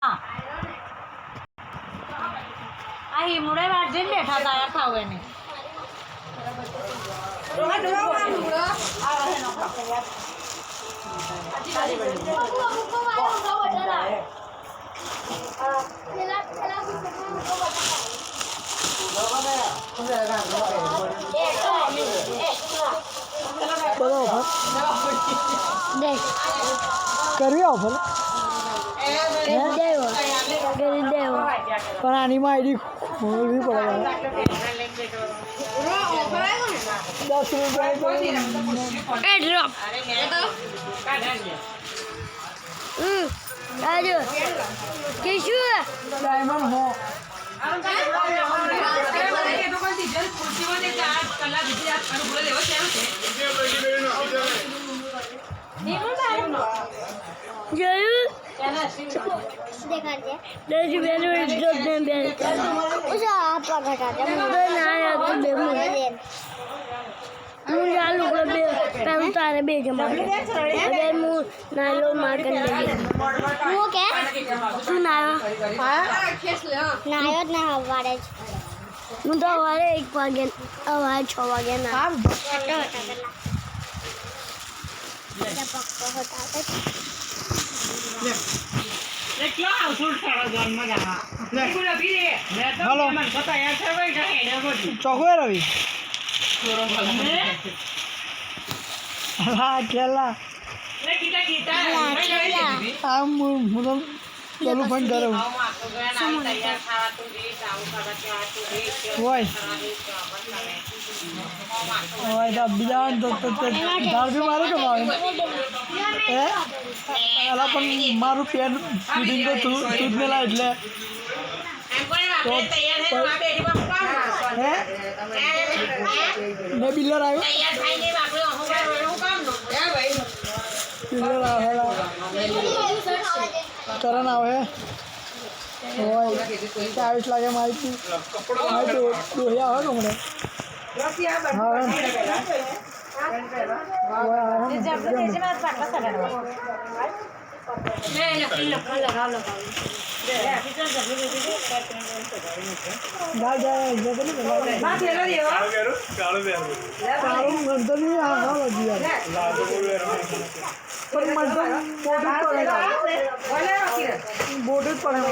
આ હિમડે વાળજે બેઠા તૈયાર થાવ એને કરવી ઓફર પણ આનીમાં આઈડી ખોલવી પડે 10 રૂપિયા ડાયમંડ હો તારે બે જમા નાયલો માર કરી તું નાયો જ ના હવારે હું તો સવારે 1 વાગે સવારે 6 વાગે ના ચોખ્ખો રવિ ખેલા પેલું ફોન કરો હોય બીજા ધારથી મારું કે ભાવે એલા પણ મારું પેન ફિટિંગ તો તું જ મેલા એટલે ને બિલ્લર આવ્યો કરણ આવે હોય 40 લાગે માહિતી દોહ્યા આવે હમણાં બોટ જ પડે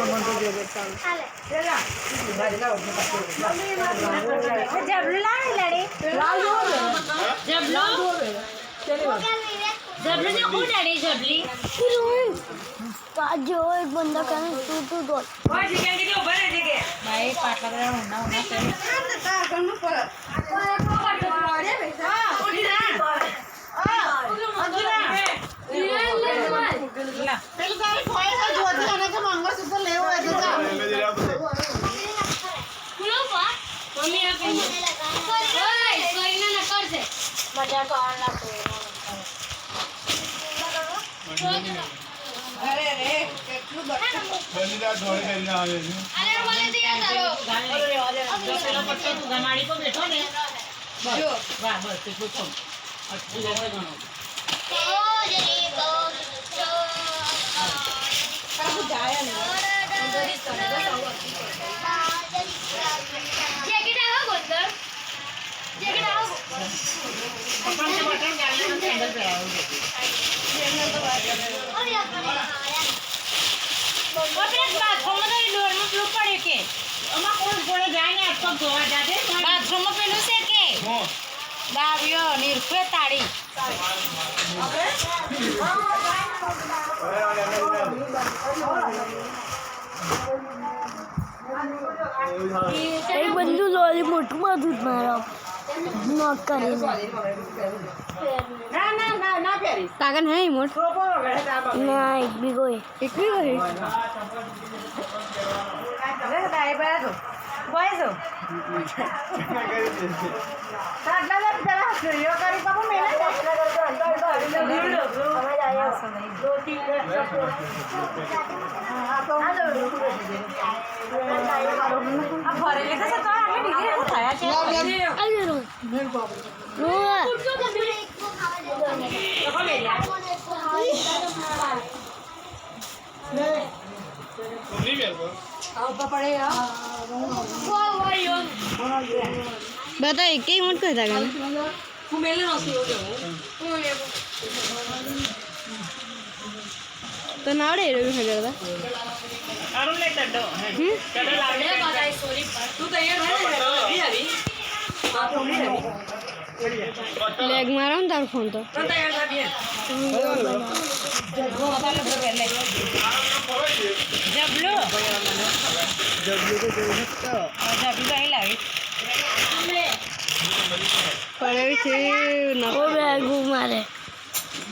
जो एक बंदा कहने तू दो भाई पाटला निर्भय ताड़ी एक बंदू लोरी मोटू दूध मारा नॉक करे ना ताकन है मोट ना एक भी कोई Guys, बता एक ही मिनट कर देगा तो नाड़े रे भी खड़े था अरुण ले टड्डो टड्डो लागे तू तैयार है अभी लेग मारा हूँ तार फोन तो तैयार था भी जबलो तो ही लागे पड़े थे ना वो बैग मारे